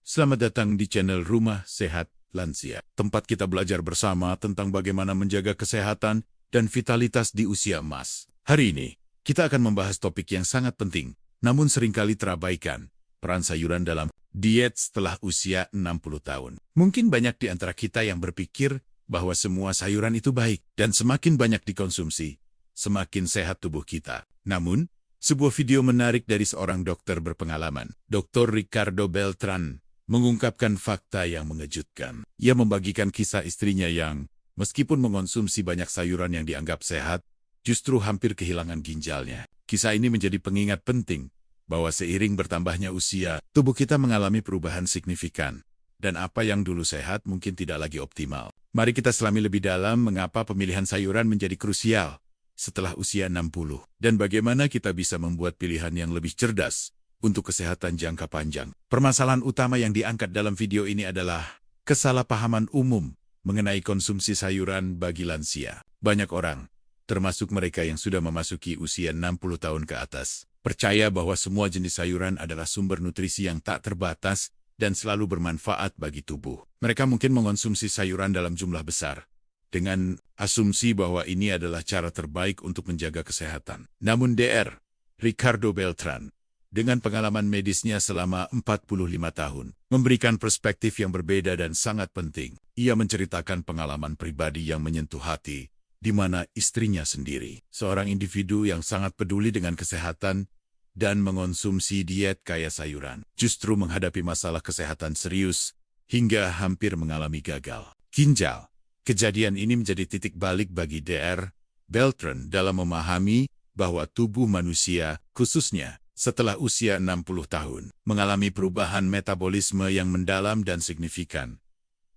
Selamat datang di channel Rumah Sehat Lansia, tempat kita belajar bersama tentang bagaimana menjaga kesehatan dan vitalitas di usia emas. Hari ini, kita akan membahas topik yang sangat penting, namun seringkali terabaikan, peran sayuran dalam diet setelah usia 60 tahun. Mungkin banyak di antara kita yang berpikir bahwa semua sayuran itu baik, dan semakin banyak dikonsumsi, semakin sehat tubuh kita. Namun, sebuah video menarik dari seorang dokter berpengalaman, Dr. Ricardo Beltran, mengungkapkan fakta yang mengejutkan. Ia membagikan kisah istrinya yang, meskipun mengonsumsi banyak sayuran yang dianggap sehat, justru hampir kehilangan ginjalnya. Kisah ini menjadi pengingat penting bahwa seiring bertambahnya usia, tubuh kita mengalami perubahan signifikan, dan apa yang dulu sehat mungkin tidak lagi optimal. Mari kita selami lebih dalam mengapa pemilihan sayuran menjadi krusial setelah usia 60, dan bagaimana kita bisa membuat pilihan yang lebih cerdas untuk kesehatan jangka panjang. Permasalahan utama yang diangkat dalam video ini adalah kesalahpahaman umum mengenai konsumsi sayuran bagi lansia. Banyak orang, termasuk mereka yang sudah memasuki usia 60 tahun ke atas, percaya bahwa semua jenis sayuran adalah sumber nutrisi yang tak terbatas dan selalu bermanfaat bagi tubuh. Mereka mungkin mengonsumsi sayuran dalam jumlah besar, dengan asumsi bahwa ini adalah cara terbaik untuk menjaga kesehatan. Namun Dr. Ricardo Beltran, dengan pengalaman medisnya selama 45 tahun, memberikan perspektif yang berbeda dan sangat penting. Ia menceritakan pengalaman pribadi yang menyentuh hati, di mana istrinya sendiri, seorang individu yang sangat peduli dengan kesehatan dan mengonsumsi diet kaya sayuran, justru menghadapi masalah kesehatan serius hingga hampir mengalami gagal ginjal. Kejadian ini menjadi titik balik bagi Dr. Beltran dalam memahami bahwa tubuh manusia, khususnya setelah usia 60 tahun, mengalami perubahan metabolisme yang mendalam dan signifikan.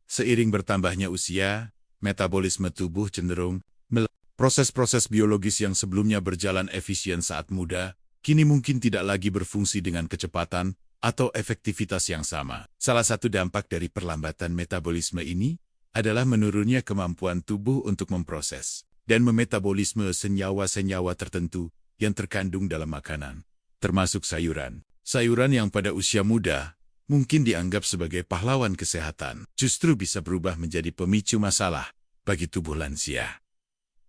Seiring bertambahnya usia, metabolisme tubuh cenderung proses-proses biologis yang sebelumnya berjalan efisien saat muda, kini mungkin tidak lagi berfungsi dengan kecepatan atau efektivitas yang sama. Salah satu dampak dari perlambatan metabolisme ini adalah menurunnya kemampuan tubuh untuk memproses dan memetabolisme senyawa-senyawa tertentu yang terkandung dalam makanan, termasuk sayuran. Sayuran yang pada usia muda mungkin dianggap sebagai pahlawan kesehatan, justru bisa berubah menjadi pemicu masalah bagi tubuh lansia.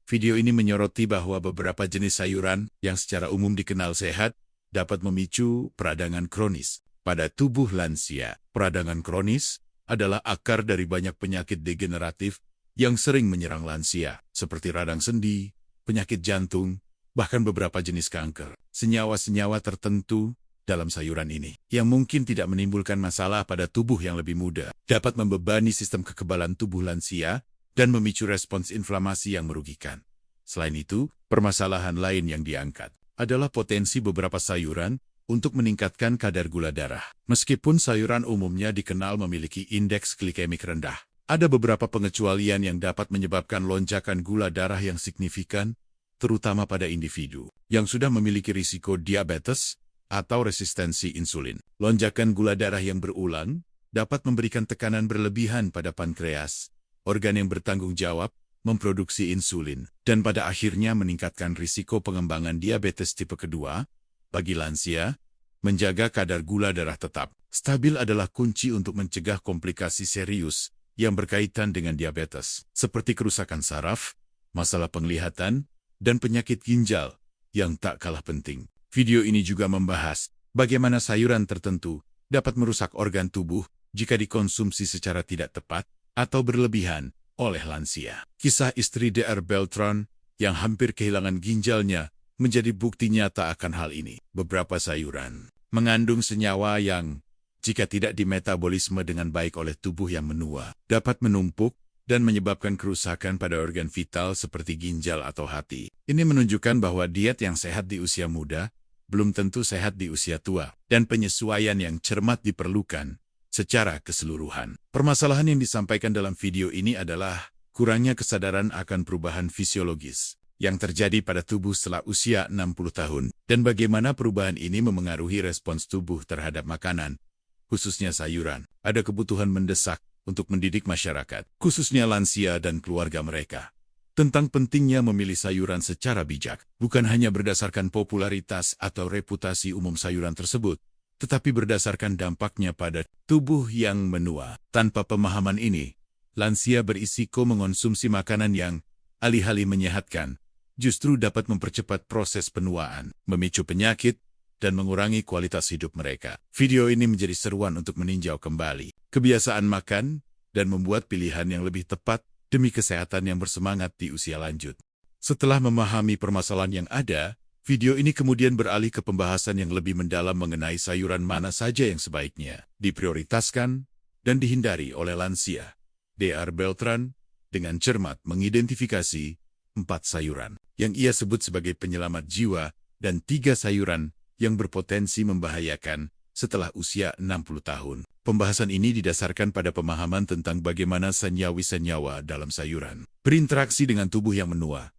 Video ini menyoroti bahwa beberapa jenis sayuran yang secara umum dikenal sehat dapat memicu peradangan kronis pada tubuh lansia. Peradangan kronis adalah akar dari banyak penyakit degeneratif yang sering menyerang lansia, seperti radang sendi, penyakit jantung, bahkan beberapa jenis kanker. Senyawa-senyawa tertentu dalam sayuran ini, yang mungkin tidak menimbulkan masalah pada tubuh yang lebih muda, dapat membebani sistem kekebalan tubuh lansia dan memicu respons inflamasi yang merugikan. Selain itu, permasalahan lain yang diangkat adalah potensi beberapa sayuran untuk meningkatkan kadar gula darah. Meskipun sayuran umumnya dikenal memiliki indeks glikemik rendah, ada beberapa pengecualian yang dapat menyebabkan lonjakan gula darah yang signifikan, terutama pada individu yang sudah memiliki risiko diabetes atau resistensi insulin. Lonjakan gula darah yang berulang dapat memberikan tekanan berlebihan pada pankreas, organ yang bertanggung jawab memproduksi insulin, dan pada akhirnya meningkatkan risiko pengembangan diabetes tipe kedua. Bagi lansia, menjaga kadar gula darah tetap stabil adalah kunci untuk mencegah komplikasi serius yang berkaitan dengan diabetes, seperti kerusakan saraf, masalah penglihatan, dan penyakit ginjal yang tak kalah penting. Video ini juga membahas bagaimana sayuran tertentu dapat merusak organ tubuh jika dikonsumsi secara tidak tepat atau berlebihan oleh lansia. Kisah istri Dr. Beltran yang hampir kehilangan ginjalnya menjadi bukti nyata akan hal ini. Beberapa sayuran mengandung senyawa yang, jika tidak dimetabolisme dengan baik oleh tubuh yang menua, dapat menumpuk dan menyebabkan kerusakan pada organ vital seperti ginjal atau hati. Ini menunjukkan bahwa diet yang sehat di usia muda belum tentu sehat di usia tua, dan penyesuaian yang cermat diperlukan secara keseluruhan. Permasalahan yang disampaikan dalam video ini adalah kurangnya kesadaran akan perubahan fisiologis yang terjadi pada tubuh setelah usia 60 tahun, dan bagaimana perubahan ini memengaruhi respons tubuh terhadap makanan, khususnya sayuran. Ada kebutuhan mendesak untuk mendidik masyarakat, khususnya lansia dan keluarga mereka, tentang pentingnya memilih sayuran secara bijak, bukan hanya berdasarkan popularitas atau reputasi umum sayuran tersebut, tetapi berdasarkan dampaknya pada tubuh yang menua. Tanpa pemahaman ini, lansia berisiko mengonsumsi makanan yang alih-alih menyehatkan, justru dapat mempercepat proses penuaan, memicu penyakit, dan mengurangi kualitas hidup mereka. Video ini menjadi seruan untuk meninjau kembali kebiasaan makan dan membuat pilihan yang lebih tepat demi kesehatan yang bersemangat di usia lanjut. Setelah memahami permasalahan yang ada, video ini kemudian beralih ke pembahasan yang lebih mendalam mengenai sayuran mana saja yang sebaiknya diprioritaskan dan dihindari oleh lansia. Dr. Beltran dengan cermat mengidentifikasi 4 sayuran yang ia sebut sebagai penyelamat jiwa dan 3 sayuran yang berpotensi membahayakan setelah usia 60 tahun. Pembahasan ini didasarkan pada pemahaman tentang bagaimana senyawa-senyawa dalam sayuran berinteraksi dengan tubuh yang menua.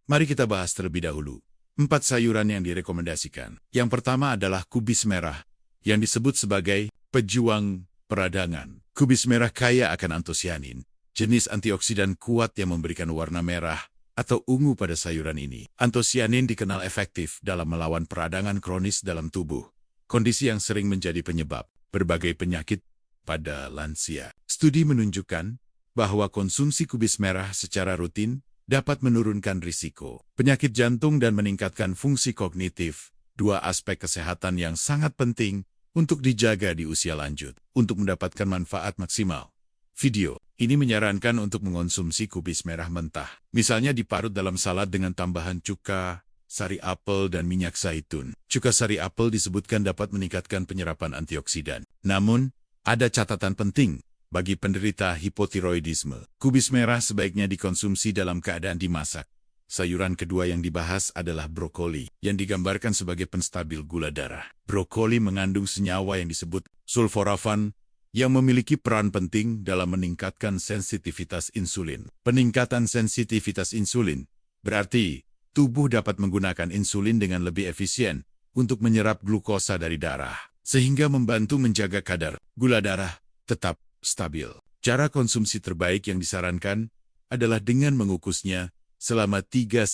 Mari kita bahas terlebih dahulu 4 sayuran yang direkomendasikan. Yang pertama adalah kubis merah, yang disebut sebagai pejuang peradangan. Kubis merah kaya akan antosianin, jenis antioksidan kuat yang memberikan warna merah atau ungu pada sayuran ini. Antosianin dikenal efektif dalam melawan peradangan kronis dalam tubuh, kondisi yang sering menjadi penyebab berbagai penyakit pada lansia. Studi menunjukkan bahwa konsumsi kubis merah secara rutin dapat menurunkan risiko penyakit jantung dan meningkatkan fungsi kognitif, 2 aspek kesehatan yang sangat penting untuk dijaga di usia lanjut. Untuk mendapatkan manfaat maksimal, video ini menyarankan untuk mengonsumsi kubis merah mentah, misalnya diparut dalam salad dengan tambahan cuka, sari apel, dan minyak zaitun. Cuka sari apel disebutkan dapat meningkatkan penyerapan antioksidan. Namun, ada catatan penting bagi penderita hipotiroidisme. Kubis merah sebaiknya dikonsumsi dalam keadaan dimasak. Sayuran kedua yang dibahas adalah brokoli, yang digambarkan sebagai penstabil gula darah. Brokoli mengandung senyawa yang disebut sulforafan, yang memiliki peran penting dalam meningkatkan sensitivitas insulin. Peningkatan sensitivitas insulin berarti tubuh dapat menggunakan insulin dengan lebih efisien untuk menyerap glukosa dari darah, sehingga membantu menjaga kadar gula darah tetap stabil. Cara konsumsi terbaik yang disarankan adalah dengan mengukusnya selama 3-4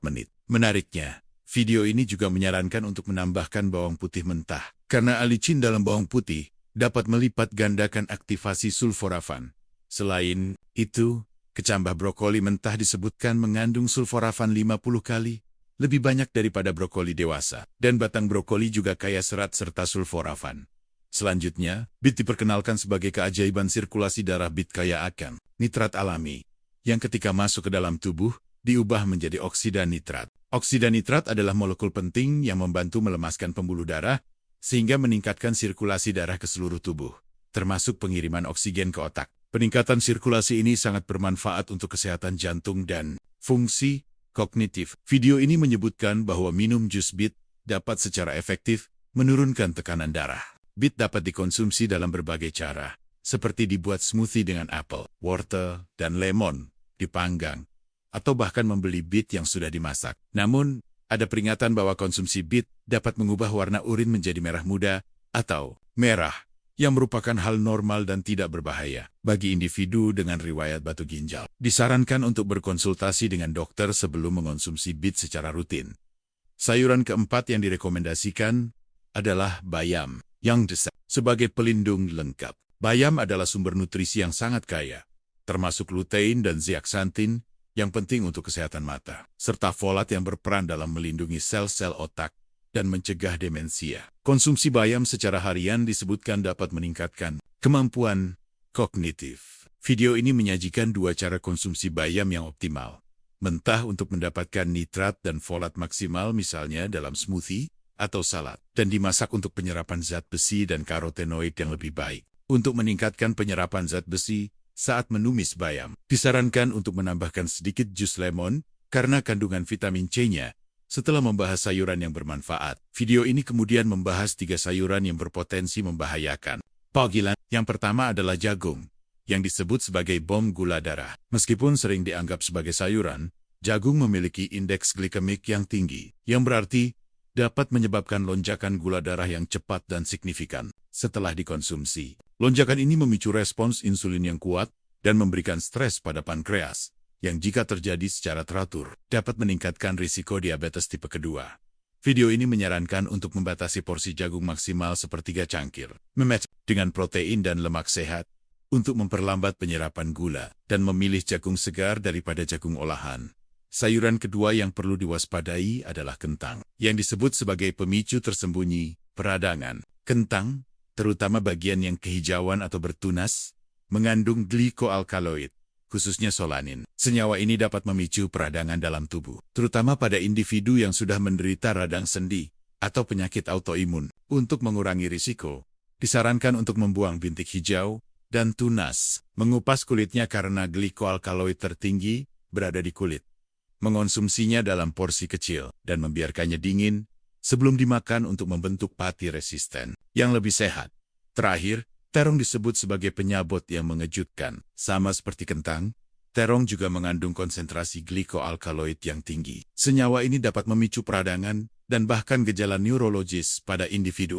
menit. Menariknya, video ini juga menyarankan untuk menambahkan bawang putih mentah, karena alicin dalam bawang putih dapat melipat gandakan aktivasi sulforafan. Selain itu, kecambah brokoli mentah disebutkan mengandung sulforafan 50 kali lebih banyak daripada brokoli dewasa, dan batang brokoli juga kaya serat serta sulforafan. Selanjutnya, bit diperkenalkan sebagai keajaiban sirkulasi darah. Bit kaya akan nitrat alami, yang ketika masuk ke dalam tubuh, diubah menjadi oksida nitrat. Oksida nitrat adalah molekul penting yang membantu melemaskan pembuluh darah, sehingga meningkatkan sirkulasi darah ke seluruh tubuh, termasuk pengiriman oksigen ke otak. Peningkatan sirkulasi ini sangat bermanfaat untuk kesehatan jantung dan fungsi kognitif. Video ini menyebutkan bahwa minum jus bit dapat secara efektif menurunkan tekanan darah. Bit dapat dikonsumsi dalam berbagai cara, seperti dibuat smoothie dengan apel, wortel, dan lemon, dipanggang, atau bahkan membeli bit yang sudah dimasak. Namun, ada peringatan bahwa konsumsi bit dapat mengubah warna urin menjadi merah muda atau merah, yang merupakan hal normal dan tidak berbahaya bagi individu dengan riwayat batu ginjal. Disarankan untuk berkonsultasi dengan dokter sebelum mengonsumsi bit secara rutin. Sayuran keempat yang direkomendasikan adalah bayam, yang disebut sebagai pelindung lengkap. Bayam adalah sumber nutrisi yang sangat kaya, termasuk lutein dan zeaksantin, yang penting untuk kesehatan mata, serta folat yang berperan dalam melindungi sel-sel otak dan mencegah demensia. Konsumsi bayam secara harian disebutkan dapat meningkatkan kemampuan kognitif. Video ini menyajikan 2 cara konsumsi bayam yang optimal. Mentah untuk mendapatkan nitrat dan folat maksimal, misalnya dalam smoothie atau salad, dan dimasak untuk penyerapan zat besi dan karotenoid yang lebih baik. Untuk meningkatkan penyerapan zat besi saat menumis bayam, disarankan untuk menambahkan sedikit jus lemon karena kandungan vitamin C-nya. Setelah membahas sayuran yang bermanfaat, video ini kemudian membahas 3 sayuran yang berpotensi membahayakan. Panggilan yang pertama adalah jagung, yang disebut sebagai bom gula darah. Meskipun sering dianggap sebagai sayuran, jagung memiliki indeks glikemik yang tinggi, yang berarti dapat menyebabkan lonjakan gula darah yang cepat dan signifikan setelah dikonsumsi. Lonjakan ini memicu respons insulin yang kuat dan memberikan stres pada pankreas, yang jika terjadi secara teratur, dapat meningkatkan risiko diabetes tipe kedua. Video ini menyarankan untuk membatasi porsi jagung maksimal sepertiga cangkir, mematch dengan protein dan lemak sehat, untuk memperlambat penyerapan gula, dan memilih jagung segar daripada jagung olahan. Sayuran kedua yang perlu diwaspadai adalah kentang, yang disebut sebagai pemicu tersembunyi, peradangan. Kentang, terutama bagian yang kehijauan atau bertunas, mengandung glikoalkaloid, khususnya solanin. Senyawa ini dapat memicu peradangan dalam tubuh, terutama pada individu yang sudah menderita radang sendi atau penyakit autoimun. Untuk mengurangi risiko, disarankan untuk membuang bintik hijau dan tunas, mengupas kulitnya karena glikoalkaloid tertinggi berada di kulit, mengonsumsinya dalam porsi kecil, dan membiarkannya dingin sebelum dimakan untuk membentuk pati resisten yang lebih sehat. Terakhir, terong disebut sebagai penyabot yang mengejutkan. Sama seperti kentang, terong juga mengandung konsentrasi glikoalkaloid yang tinggi. Senyawa ini dapat memicu peradangan dan bahkan gejala neurologis pada individu.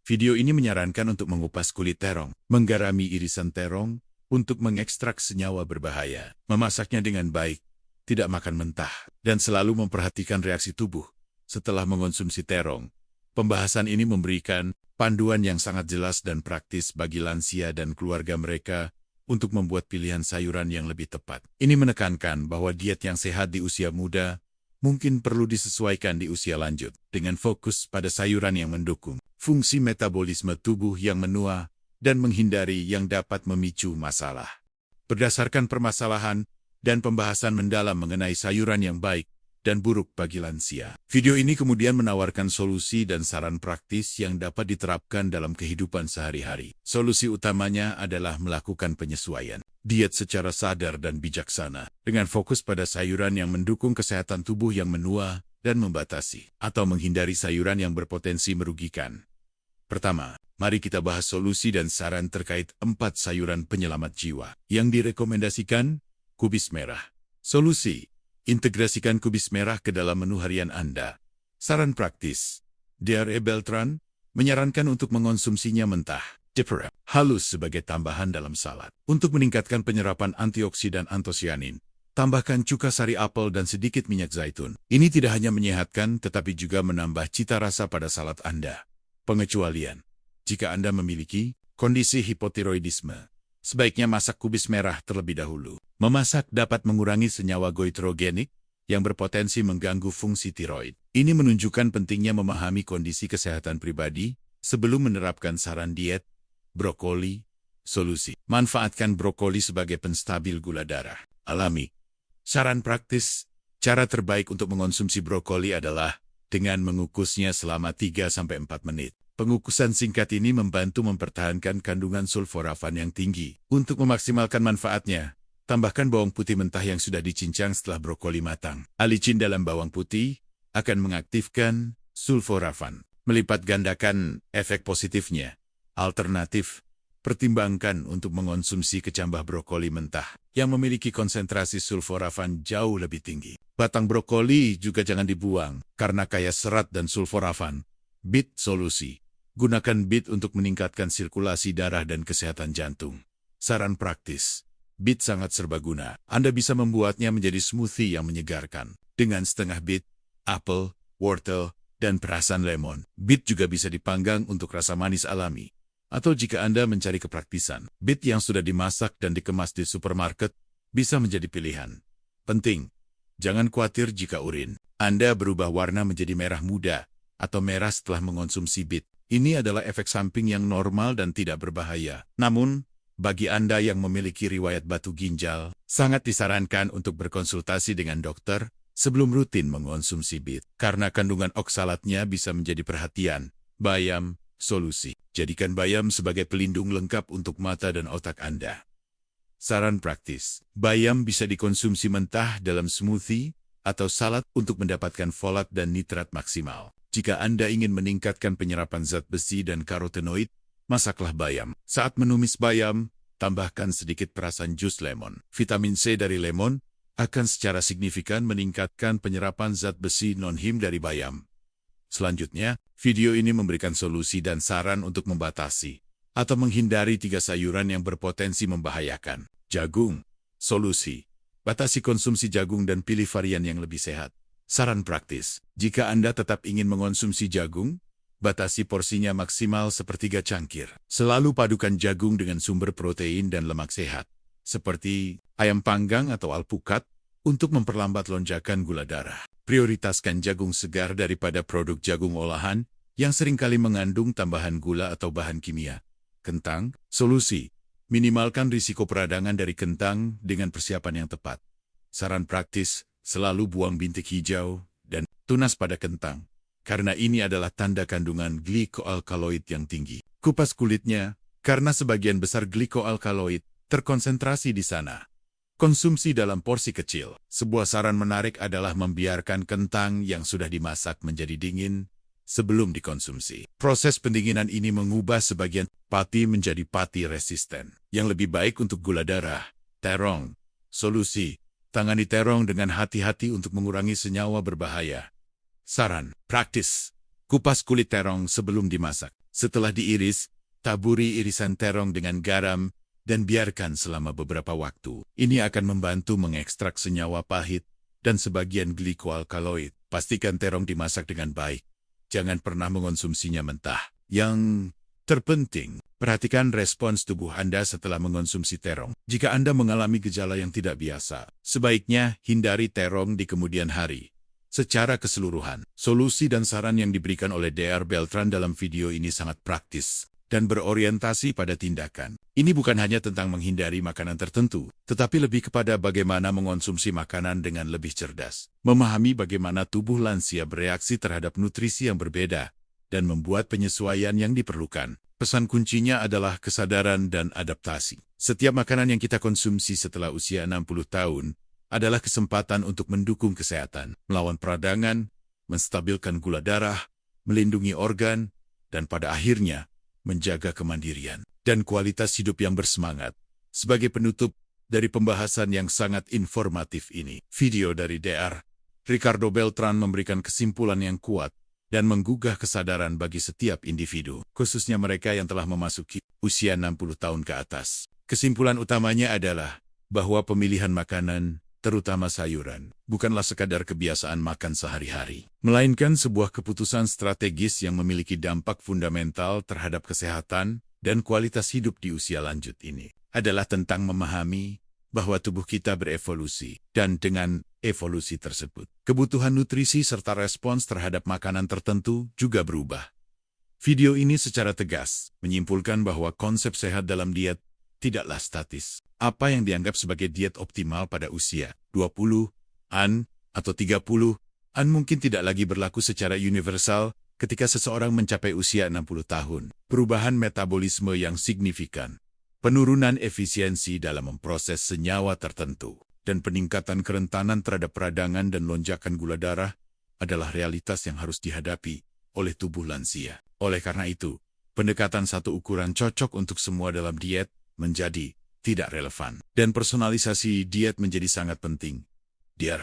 Video ini menyarankan untuk mengupas kulit terong, menggarami irisan terong untuk mengekstrak senyawa berbahaya, memasaknya dengan baik, tidak makan mentah, dan selalu memperhatikan reaksi tubuh setelah mengonsumsi terong. Pembahasan ini memberikan panduan yang sangat jelas dan praktis bagi lansia dan keluarga mereka untuk membuat pilihan sayuran yang lebih tepat. Ini menekankan bahwa diet yang sehat di usia muda mungkin perlu disesuaikan di usia lanjut, dengan fokus pada sayuran yang mendukung fungsi metabolisme tubuh yang menua dan menghindari yang dapat memicu masalah. Berdasarkan permasalahan dan pembahasan mendalam mengenai sayuran yang baik dan buruk bagi lansia, video ini kemudian menawarkan solusi dan saran praktis yang dapat diterapkan dalam kehidupan sehari-hari. Solusi utamanya adalah melakukan penyesuaian diet secara sadar dan bijaksana, dengan fokus pada sayuran yang mendukung kesehatan tubuh yang menua dan membatasi atau menghindari sayuran yang berpotensi merugikan. Pertama, mari kita bahas solusi dan saran terkait 4 sayuran penyelamat jiwa yang direkomendasikan. Kubis merah. Solusi: integrasikan kubis merah ke dalam menu harian Anda. Saran praktis: Dr. Beltran menyarankan untuk mengonsumsinya mentah, dipre, halus sebagai tambahan dalam salad. Untuk meningkatkan penyerapan antioksidan antosianin, tambahkan cuka sari apel dan sedikit minyak zaitun. Ini tidak hanya menyehatkan tetapi juga menambah cita rasa pada salad Anda. Pengecualian: jika Anda memiliki kondisi hipotiroidisme, sebaiknya masak kubis merah terlebih dahulu. Memasak dapat mengurangi senyawa goitrogenik yang berpotensi mengganggu fungsi tiroid. Ini menunjukkan pentingnya memahami kondisi kesehatan pribadi sebelum menerapkan saran diet. Brokoli. Solusi: manfaatkan brokoli sebagai penstabil gula darah alami. Saran praktis: cara terbaik untuk mengonsumsi brokoli adalah dengan mengukusnya selama 3-4 menit. Pengukusan singkat ini membantu mempertahankan kandungan sulforafan yang tinggi. Untuk memaksimalkan manfaatnya, tambahkan bawang putih mentah yang sudah dicincang setelah brokoli matang. Alicin dalam bawang putih akan mengaktifkan sulforafan, melipat gandakan efek positifnya. Alternatif: pertimbangkan untuk mengonsumsi kecambah brokoli mentah yang memiliki konsentrasi sulforafan jauh lebih tinggi. Batang brokoli juga jangan dibuang karena kaya serat dan sulforafan. Beet. Solusi: gunakan beet untuk meningkatkan sirkulasi darah dan kesehatan jantung. Saran praktis: beet sangat serbaguna. Anda bisa membuatnya menjadi smoothie yang menyegarkan dengan setengah beet, apel, wortel, dan perasan lemon. Beet juga bisa dipanggang untuk rasa manis alami. Atau jika Anda mencari kepraktisan, beet yang sudah dimasak dan dikemas di supermarket bisa menjadi pilihan. Penting: jangan khawatir jika urin Anda berubah warna menjadi merah muda atau merah setelah mengonsumsi beet. Ini adalah efek samping yang normal dan tidak berbahaya. Namun, bagi Anda yang memiliki riwayat batu ginjal, sangat disarankan untuk berkonsultasi dengan dokter sebelum rutin mengonsumsi beet, karena kandungan oksalatnya bisa menjadi perhatian. Bayam. Solusi: jadikan bayam sebagai pelindung lengkap untuk mata dan otak Anda. Saran praktis: bayam bisa dikonsumsi mentah dalam smoothie atau salad untuk mendapatkan folat dan nitrat maksimal. Jika Anda ingin meningkatkan penyerapan zat besi dan karotenoid, masaklah bayam. Saat menumis bayam, tambahkan sedikit perasan jus lemon. Vitamin C dari lemon akan secara signifikan meningkatkan penyerapan zat besi non-him dari bayam. Selanjutnya, video ini memberikan solusi dan saran untuk membatasi atau menghindari 3 sayuran yang berpotensi membahayakan. Jagung. Solusi: batasi konsumsi jagung dan pilih varian yang lebih sehat. Saran praktis, jika Anda tetap ingin mengonsumsi jagung, batasi porsinya maksimal sepertiga cangkir. Selalu padukan jagung dengan sumber protein dan lemak sehat, seperti ayam panggang atau alpukat, untuk memperlambat lonjakan gula darah. Prioritaskan jagung segar daripada produk jagung olahan yang seringkali mengandung tambahan gula atau bahan kimia. Kentang, solusi. Minimalkan risiko peradangan dari kentang dengan persiapan yang tepat. Saran praktis, selalu buang bintik hijau dan tunas pada kentang, karena ini adalah tanda kandungan glikoalkaloid yang tinggi. Kupas kulitnya, karena sebagian besar glikoalkaloid terkonsentrasi di sana. Konsumsi dalam porsi kecil. Sebuah saran menarik adalah membiarkan kentang yang sudah dimasak menjadi dingin sebelum dikonsumsi. Proses pendinginan ini mengubah sebagian pati menjadi pati resisten, yang lebih baik untuk gula darah. Terong, solusi. Tangani terong dengan hati-hati untuk mengurangi senyawa berbahaya. Saran praktis. Kupas kulit terong sebelum dimasak. Setelah diiris, taburi irisan terong dengan garam dan biarkan selama beberapa waktu. Ini akan membantu mengekstrak senyawa pahit dan sebagian glikoalkaloid. Pastikan terong dimasak dengan baik. Jangan pernah mengonsumsinya mentah. Yang terpenting, perhatikan respons tubuh Anda setelah mengonsumsi terong. Jika Anda mengalami gejala yang tidak biasa, sebaiknya hindari terong di kemudian hari. Secara keseluruhan, solusi dan saran yang diberikan oleh Dr. Beltran dalam video ini sangat praktis dan berorientasi pada tindakan. Ini bukan hanya tentang menghindari makanan tertentu, tetapi lebih kepada bagaimana mengonsumsi makanan dengan lebih cerdas, memahami bagaimana tubuh lansia bereaksi terhadap nutrisi yang berbeda, dan membuat penyesuaian yang diperlukan. Pesan kuncinya adalah kesadaran dan adaptasi. Setiap makanan yang kita konsumsi setelah usia 60 tahun adalah kesempatan untuk mendukung kesehatan, melawan peradangan, menstabilkan gula darah, melindungi organ, dan pada akhirnya, menjaga kemandirian dan kualitas hidup yang bersemangat. Sebagai penutup dari pembahasan yang sangat informatif ini, video dari Dr. Ricardo Beltran memberikan kesimpulan yang kuat dan menggugah kesadaran bagi setiap individu, khususnya mereka yang telah memasuki usia 60 tahun ke atas. Kesimpulan utamanya adalah bahwa pemilihan makanan, terutama sayuran, bukanlah sekadar kebiasaan makan sehari-hari, melainkan sebuah keputusan strategis yang memiliki dampak fundamental terhadap kesehatan dan kualitas hidup di usia lanjut ini. Adalah tentang memahami bahwa tubuh kita berevolusi, dan dengan evolusi tersebut, kebutuhan nutrisi serta respons terhadap makanan tertentu juga berubah. Video ini secara tegas menyimpulkan bahwa konsep sehat dalam diet tidaklah statis. Apa yang dianggap sebagai diet optimal pada usia 20-an atau 30-an mungkin tidak lagi berlaku secara universal ketika seseorang mencapai usia 60 tahun. Perubahan metabolisme yang signifikan, penurunan efisiensi dalam memproses senyawa tertentu, dan peningkatan kerentanan terhadap peradangan dan lonjakan gula darah adalah realitas yang harus dihadapi oleh tubuh lansia. Oleh karena itu, pendekatan satu ukuran cocok untuk semua dalam diet menjadi tidak relevan, dan personalisasi diet menjadi sangat penting. Dr.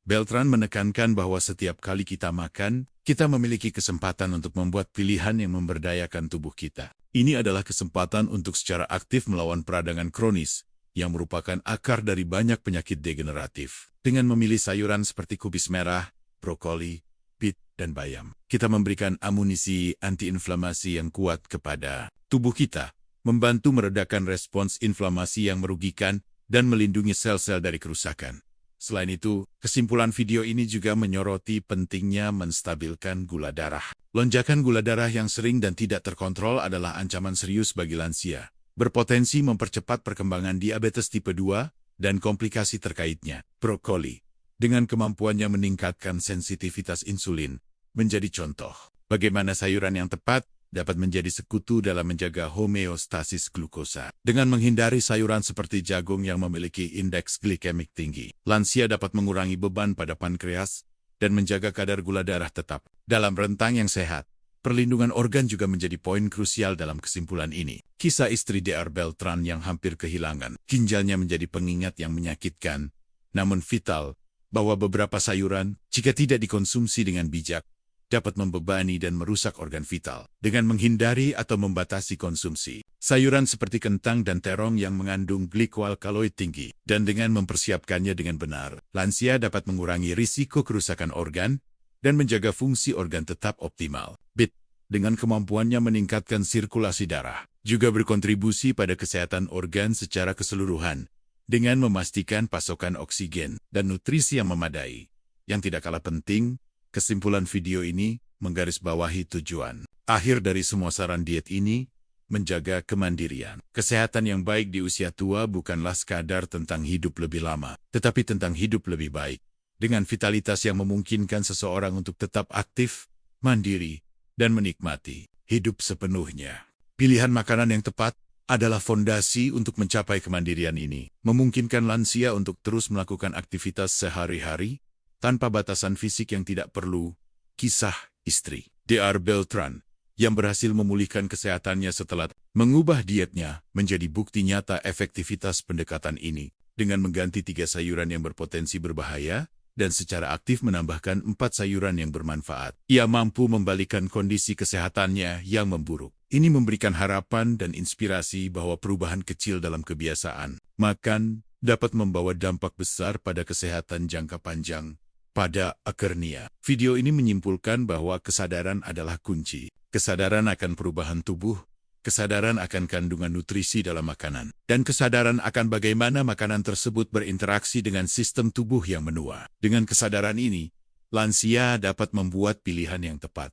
Beltran menekankan bahwa setiap kali kita makan, kita memiliki kesempatan untuk membuat pilihan yang memberdayakan tubuh kita. Ini adalah kesempatan untuk secara aktif melawan peradangan kronis, yang merupakan akar dari banyak penyakit degeneratif. Dengan memilih sayuran seperti kubis merah, brokoli, bit, dan bayam, kita memberikan amunisi antiinflamasi yang kuat kepada tubuh kita, membantu meredakan respons inflamasi yang merugikan dan melindungi sel-sel dari kerusakan. Selain itu, kesimpulan video ini juga menyoroti pentingnya menstabilkan gula darah. Lonjakan gula darah yang sering dan tidak terkontrol adalah ancaman serius bagi lansia, berpotensi mempercepat perkembangan diabetes tipe 2 dan komplikasi terkaitnya. Brokoli, dengan kemampuannya meningkatkan sensitivitas insulin, menjadi contoh bagaimana sayuran yang tepat dapat menjadi sekutu dalam menjaga homeostasis glukosa. Dengan menghindari sayuran seperti jagung yang memiliki indeks glikemik tinggi, lansia dapat mengurangi beban pada pankreas dan menjaga kadar gula darah tetap dalam rentang yang sehat. Perlindungan organ juga menjadi poin krusial dalam kesimpulan ini. Kisah istri Dr. Beltran yang hampir kehilangan ginjalnya menjadi pengingat yang menyakitkan, namun vital, bahwa beberapa sayuran, jika tidak dikonsumsi dengan bijak, dapat membebani dan merusak organ vital. Dengan menghindari atau membatasi konsumsi sayuran seperti kentang dan terong yang mengandung glykoalkaloid tinggi, dan dengan mempersiapkannya dengan benar, lansia dapat mengurangi risiko kerusakan organ dan menjaga fungsi organ tetap optimal. BIT, dengan kemampuannya meningkatkan sirkulasi darah, juga berkontribusi pada kesehatan organ secara keseluruhan, dengan memastikan pasokan oksigen dan nutrisi yang memadai. Yang tidak kalah penting, kesimpulan video ini menggarisbawahi tujuan akhir dari semua saran diet ini, menjaga kemandirian. Kesehatan yang baik di usia tua bukanlah sekadar tentang hidup lebih lama, tetapi tentang hidup lebih baik, dengan vitalitas yang memungkinkan seseorang untuk tetap aktif, mandiri, dan menikmati hidup sepenuhnya. Pilihan makanan yang tepat adalah fondasi untuk mencapai kemandirian ini, memungkinkan lansia untuk terus melakukan aktivitas sehari-hari, tanpa batasan fisik yang tidak perlu. Kisah istri Dr. Beltran, yang berhasil memulihkan kesehatannya setelah mengubah dietnya, menjadi bukti nyata efektivitas pendekatan ini, dengan mengganti 3 sayuran yang berpotensi berbahaya, dan secara aktif menambahkan 4 sayuran yang bermanfaat. Ia mampu membalikkan kondisi kesehatannya yang memburuk. Ini memberikan harapan dan inspirasi bahwa perubahan kecil dalam kebiasaan makan dapat membawa dampak besar pada kesehatan jangka panjang. Pada akhirnya, video ini menyimpulkan bahwa kesadaran adalah kunci. Kesadaran akan perubahan tubuh, kesadaran akan kandungan nutrisi dalam makanan, dan kesadaran akan bagaimana makanan tersebut berinteraksi dengan sistem tubuh yang menua. Dengan kesadaran ini, lansia dapat membuat pilihan yang tepat,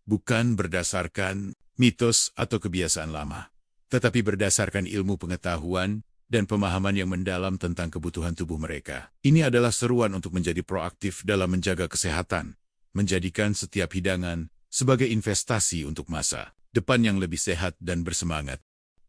bukan berdasarkan mitos atau kebiasaan lama, tetapi berdasarkan ilmu pengetahuan dan pemahaman yang mendalam tentang kebutuhan tubuh mereka. Ini adalah seruan untuk menjadi proaktif dalam menjaga kesehatan, menjadikan setiap hidangan sebagai investasi untuk masa depan yang lebih sehat dan bersemangat.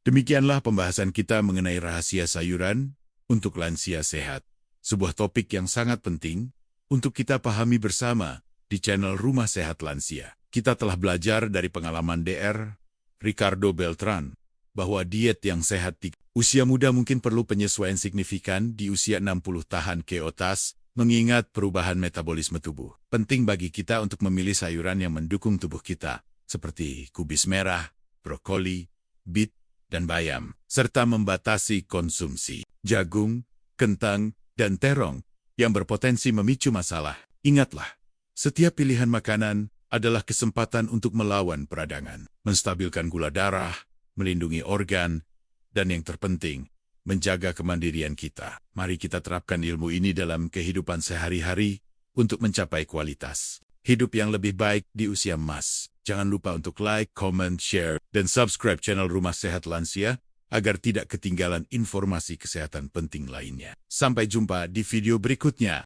Demikianlah pembahasan kita mengenai rahasia sayuran untuk lansia sehat. Sebuah topik yang sangat penting untuk kita pahami bersama di channel Rumah Sehat Lansia. Kita telah belajar dari pengalaman Dr. Ricardo Beltran bahwa diet yang sehat di usia muda mungkin perlu penyesuaian signifikan di usia 60 tahun ke atas, mengingat perubahan metabolisme tubuh. Penting bagi kita untuk memilih sayuran yang mendukung tubuh kita, seperti kubis merah, brokoli, bit, dan bayam, serta membatasi konsumsi jagung, kentang, dan terong yang berpotensi memicu masalah. Ingatlah, setiap pilihan makanan adalah kesempatan untuk melawan peradangan, menstabilkan gula darah, melindungi organ, dan yang terpenting, menjaga kemandirian kita. Mari kita terapkan ilmu ini dalam kehidupan sehari-hari untuk mencapai kualitas hidup yang lebih baik di usia emas. Jangan lupa untuk like, comment, share, dan subscribe channel Rumah Sehat Lansia agar tidak ketinggalan informasi kesehatan penting lainnya. Sampai jumpa di video berikutnya.